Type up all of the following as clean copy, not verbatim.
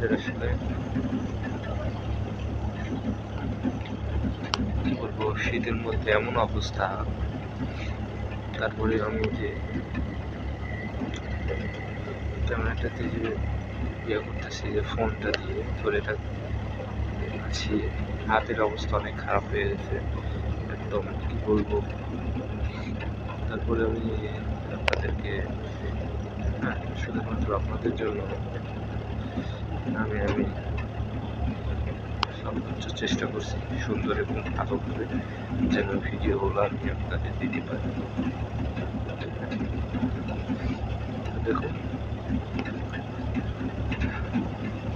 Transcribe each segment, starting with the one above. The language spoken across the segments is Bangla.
তাদের আসলে কি বলবো, শীতের মধ্যে এমন অবস্থা। তারপরে আমি যে ক্যামেরাটাতে যে করতেছি, যে ফোনটা দিয়ে ধরে থাকছি, হাতের অবস্থা অনেক খারাপ হয়ে গেছে একদম, কি বলবো। তারপরে আমি আপনাদেরকে, হ্যাঁ, শুধুমাত্র আপনাদের জন্য আমি সর্বোচ্চ চেষ্টা করছি সুন্দর এবং ভালো করে যেন ভিডিওগুলো আমি আপনাদের দিতে পারি। দেখুন,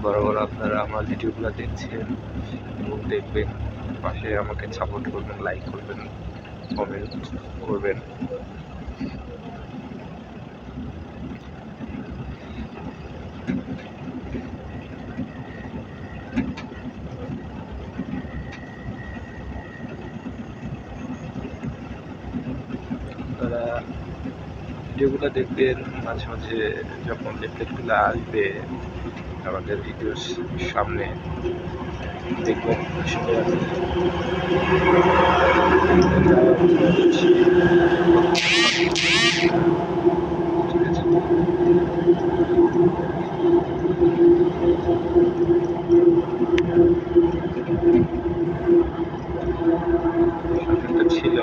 বরাবর আপনারা আমার ভিডিওগুলো দেখছেন এবং দেখবেন, পাশে আমাকে সাপোর্ট করবেন, লাইক করবেন, কমেন্ট করবেন। আপনারা ভিডিওগুলো দেখবেন, মাঝে মাঝে যখন রিপ্লেগুলো আসবে আমাদের ভিডিওর সামনে, দেখবেন আসলে আমি ঠিক আছে। ছিল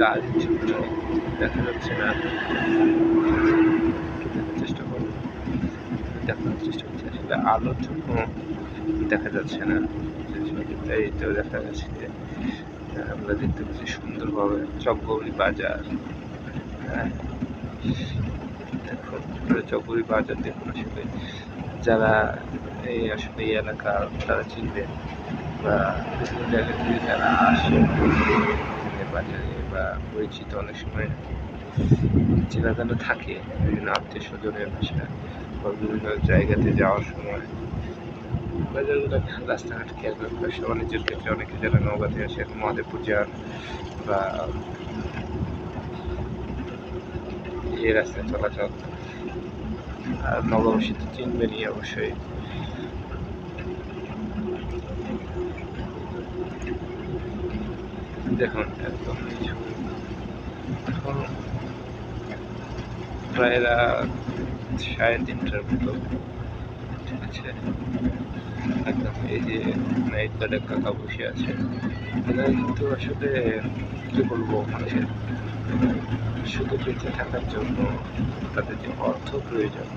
কাজ দেখা যাচ্ছে না, চেষ্টা করবো, দেখানোর চেষ্টা করছি। আসলে আলোর জন্য দেখা যাচ্ছে না, এইটাও দেখা যাচ্ছে যে আমরা দেখতে পাচ্ছি সুন্দরভাবে চকগৌরী বাজার। হ্যাঁ, দেখুন চকগৌরী বাজার, দেখুন আসলে যারা আসলে এই এলাকা তারা চিনবেন, বা বিভিন্ন জায়গা থেকে যারা আসে বাজারে, বা পরিচিত অনেক সময় চেনা জানা থাকে বিভিন্ন আত্মীয় স্বজনের বাসায় বা বিভিন্ন জায়গাতে যাওয়ার সময় বাজারগুলো, রাস্তাঘাট খেয়াল করে ব্যবসা বাণিজ্যের ক্ষেত্রে অনেকে যারা নওগাঁতে আসে মহাদেবপুর যান বা এই রাস্তায় চলাচল, আর নববাসী তো চিনবেনই অবশ্যই। দেখুন একদম এখন প্রায় রাত 3:30টার মতো, ঠিক আছে। একদম এই যে নাইট গার্ডে কাকা বসে আছে, এরা কিন্তু আসলে কি বলবো, মানুষের শুধু বেঁচে থাকার জন্য তাদের যে অর্থ প্রয়োজন,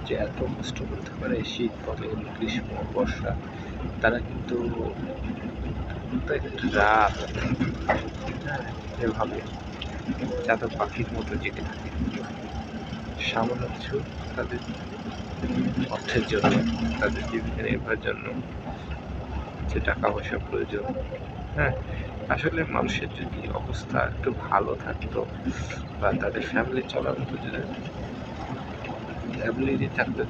যে এত কষ্ট করতে পারে শীত বলো গ্রীষ্ম বর্ষা, তারা কিন্তু রাত, হ্যাঁ, এভাবে চাতক পাখির মতো জেগে থাকে সামান্য কিছু তাদের অর্থের জন্য, তাদের জীবিকা নির্বাহের জন্য যে টাকা পয়সা প্রয়োজন। হ্যাঁ, আসলে মানুষের যদি অবস্থা একটু ভালো থাকতো বা তাদের ফ্যামিলি চলার মতো যদি অ্যাবিলিটি থাকতো,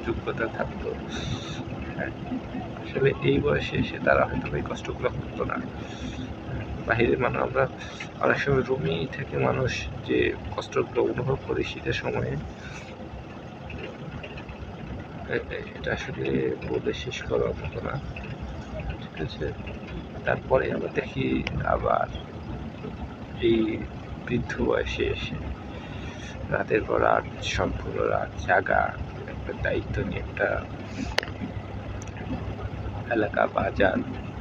যোগ্যতা থাকতো, হ্যাঁ, আসলে এই বয়সে এসে তারা হয়তো এই কষ্টগুলো করতো না। বাহিরে আমরা অনেক সময় রুমেই থেকে মানুষ যে কষ্টগুলো অনুভব করি শীতের সময়ে, এটা আসলে বলে শেষ করার মতো না, ঠিক আছে। তারপরে আমরা দেখি আবার এই বৃদ্ধ বয়সে এসে রাতের পর রাত, সম্পূর্ণ রাত জাগা, একটা দায়িত্ব নিয়ে একটা এলাকা বাজার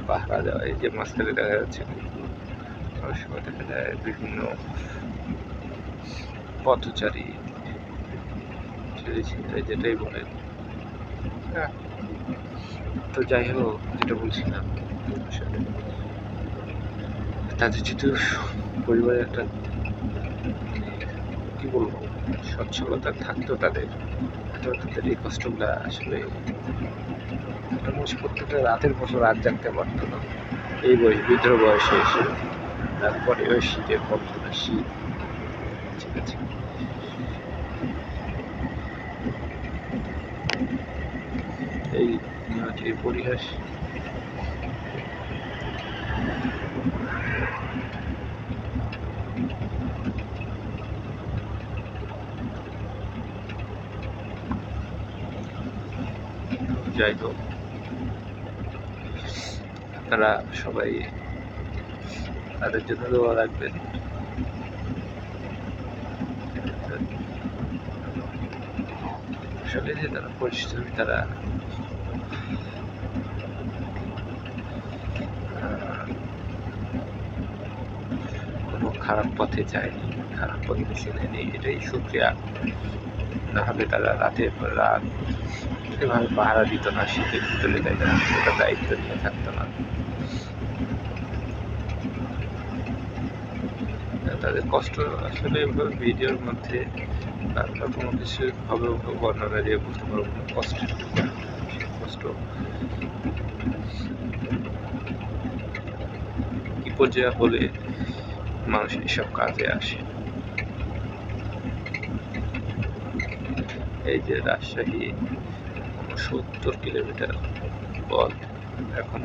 পাহারা দেওয়া। এই যে মাঝখানে দেখা যাচ্ছে অনেক সময় দেখা যায় বিভিন্ন পথচারী যেটাই বলে, হ্যাঁ। তো যাই হোক, যেটা বলছিলাম, তাদের যেহেতু পরিবারের একটা কি বলবো সচ্ছলতা থাকতো তাদের এই কষ্টগুলো আসলে প্রত্যেকটা রাতের পর রাত জাগতে পারতো না এই বৃদ্ধ বয়সে এসে। তারপরে ওই শীতের কতটা শীত, ঠিক আছে। এই পরিহাস যাই হোক, আপনারা সবাই তাদের জন্য দোয়া রাখবেন। আসলে যে তারা পরিশ্রমী, তারা কোনো খারাপ পথে যায়নি, খারাপ পথে বেছে নেয়নি, এটাই শুকরিয়া। নাহলে তারা রাতের পর রাত এভাবে পাহারা দিত না, শীতের ভিতরে তাই সেটা দায়িত্ব নিয়ে থাকতো না। তাদের কষ্ট আসলে এভাবে ভিডিওর মধ্যে আমরা কোনো কিছু ভাবে বর্ণনা দিয়ে বলতে পারবো না। কষ্ট কি পর্যায়ে হলে মানুষ এসব কাজে আসে। এই যে রাজশাহী 70 কিলোমিটার পথ এখন